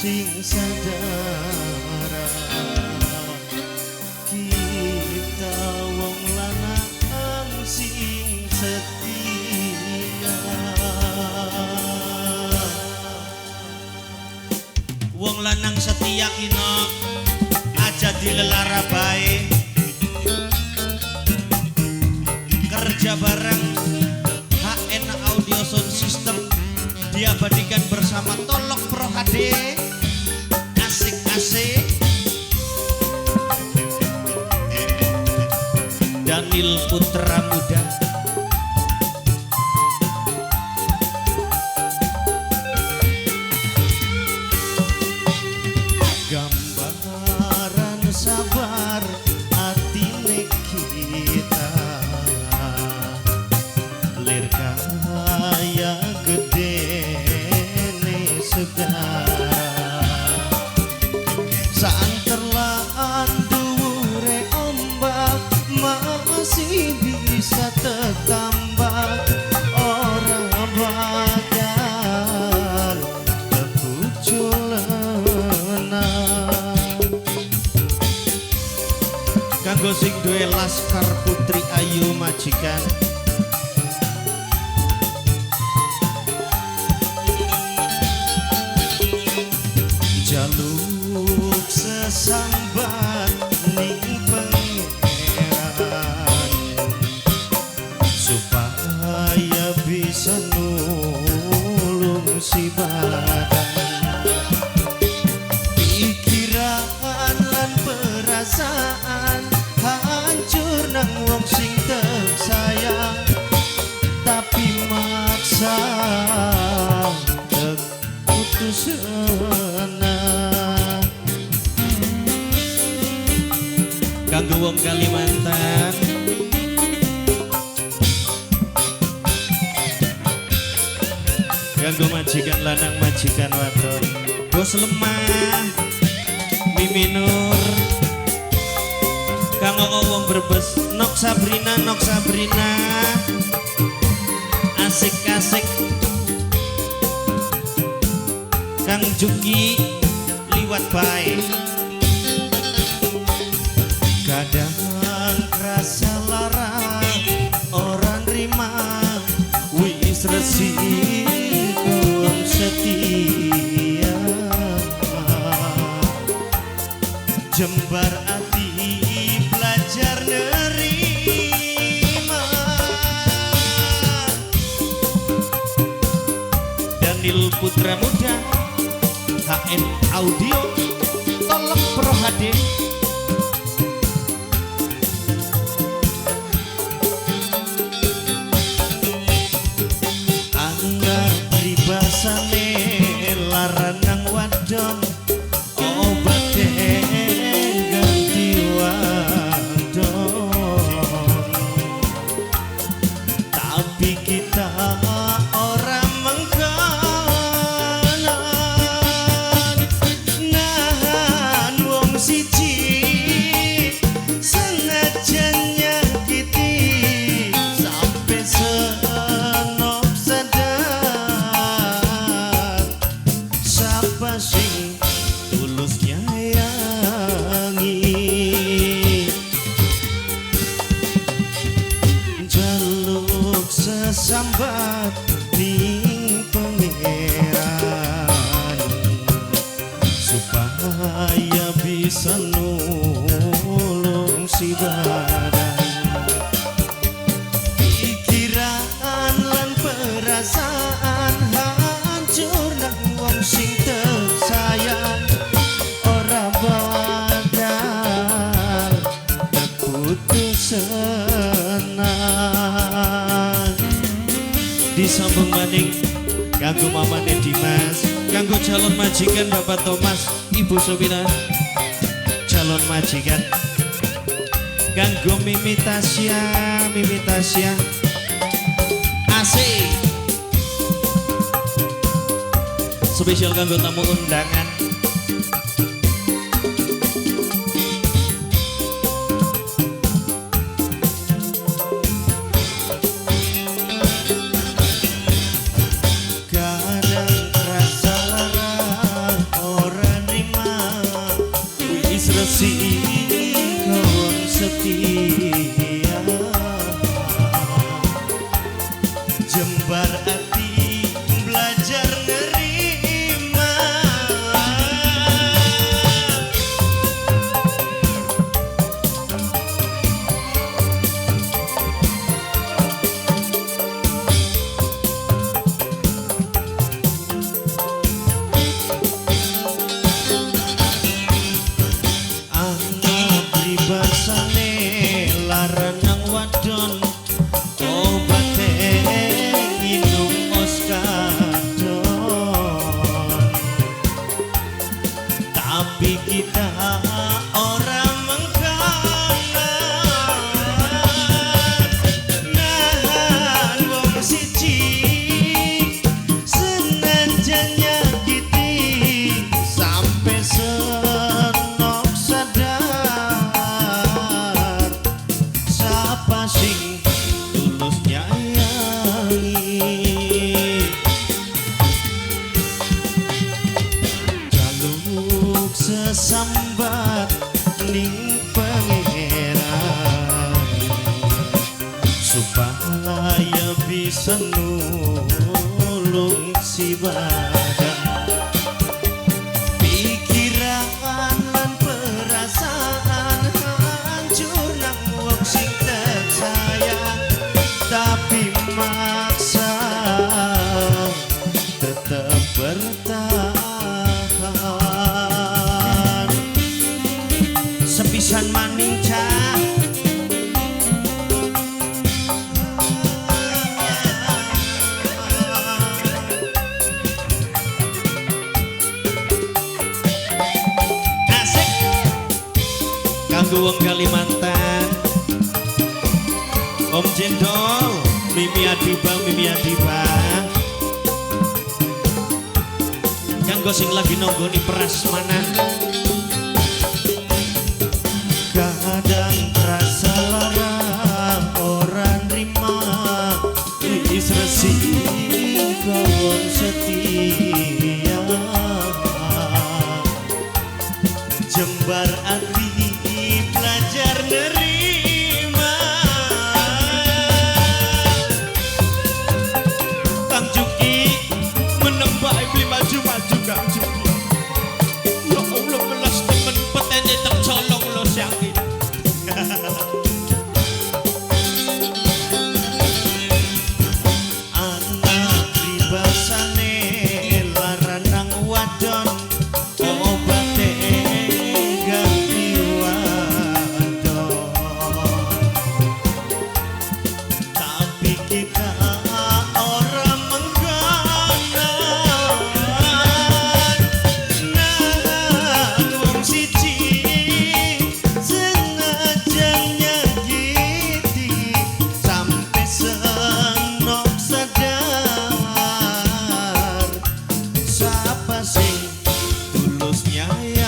sing sadara kita wong lanang sing setia wong lanang setia kino aja dilelara bae kerja bareng HN Audio Sound System diabadikan bersama Tolok Pro HD asik-asik Daniel Putra Muda gambaran sabar atine kita lir kaya gede ne segara saanterlaan dhuwure ombak masih bisa tetambah orang bakal kebuculana kanggo sing duwe Laskar Putri Ayu majikan jaluk sesambat ning pangeran supaya bisa nulung si badan pikiran lan perasaan hancur nang wong sing tersayang tapi maksa putus kanggo wong Kalimantan kanggo majikan lanang majikan wadon bos lemah Mimi Nur kanggo wong Brebes Nok Sabrina asik-asik Kang Juki liwat bae kadang rasa lara orang rima wis resiko setia jembar hati belajar nerima Daniel Putra Muda HN Audio Tolok Pro HD basane laranang wadon obate ganti wadon tapi kita orang mengkanan nahan wong siji sengaja nyakiti sampai senop sing tulus nyayangi jaluk sesambat ning pangeran supaya bisa nulung si badan pikiran lan perasaan hancur nang wong sing sayang ora bakal keputus senang disambung maning kanggo mamane Dimas kanggo calon majikan Bapak Thomas Ibu Sopina calon majikan kanggo Mimi Tasya asik spesial kanggo tamu undangan kadang rasa lara orang resi kawan setia, jembar hati belajar nerima. Basane laranang wadon obate nginum oskadon, tapi kita orang mengkanan nahan wong siji senajan nyakiti sampai senok sadar. Sing tulus nyayangi, jaluk sesambat ning pangeran supaya bisa nulung si badan. Pikiran lan perasaan hancur nang wong sing tapi maksa tetap bertahan. Sepisan maning cah asik kanggo wong Kalimantan. Om Jendol, Mimi Adiba, kanggo sing lagi nonggoni prasmanan. Kadang rasa lara orang rima, wis resi kawan setia, jembar hati belajar nerima. Bang Juki menembak beli maju-maju Kang Juki. Ya Allah belas temen petene tak colong lo yakin. Anak pribasane laranang wadon obate ganti wadon, tapi kita orang mengkanan nahan wong siji senajan nyakiti sampai senok sadar. Sapa sing tulus nyayangi,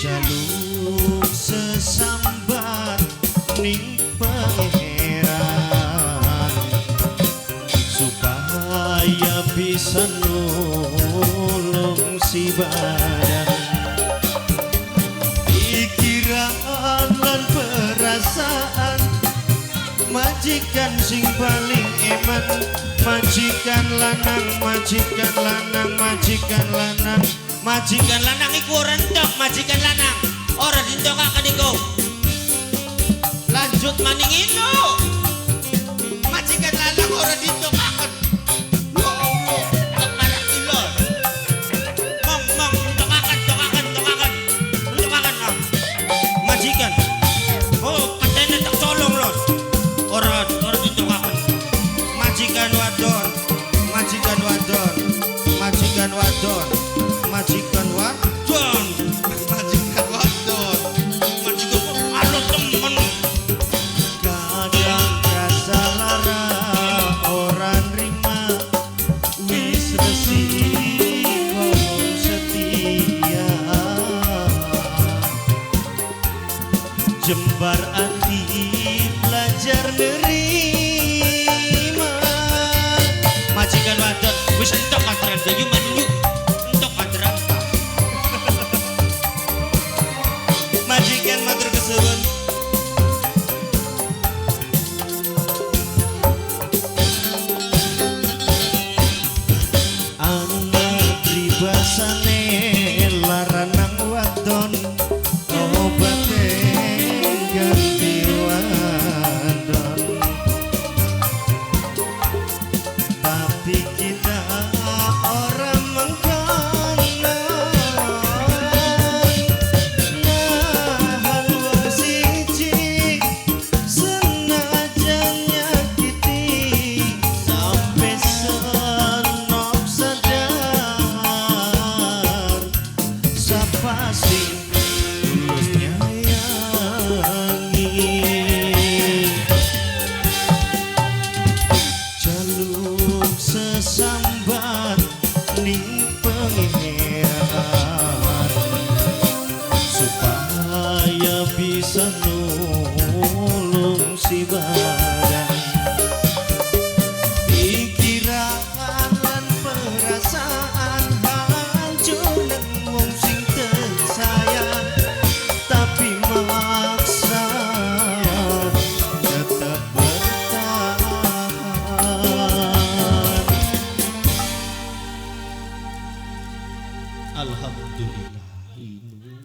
jaluk sesambat ning pangeran supaya bisa nulung si badan. Pikiran lan perasaan majikan sing paling eman, majikan lanang, majikan lanang, majikan lanang, majikan lanang iku rentok, majikan lanang ora dintokaken iku. Lanjut maning itu majikan lanang ora dintokaken. Ya Allah, kepala ilon. Mong tokaken majikan. Oh, katene tak colong los. Ora dintokaken. Majikan wadon, majikan wadon, majikan wadon, majikan wadon, majikan wadon, majikan alo temen. Kadang rasa lara orang rima, wis resi kawan setia, jembar hati belajar nerima. Majikan wadon wis entok antara Yuman basane laranang wadon obate ganti wadon tapi kita orang mengkono nahan wong siji senajan nyakiti sampai senop sadar sapa sing tulus nyayangi jaluk sesambat ning pengeran supaya bisa nulung si badan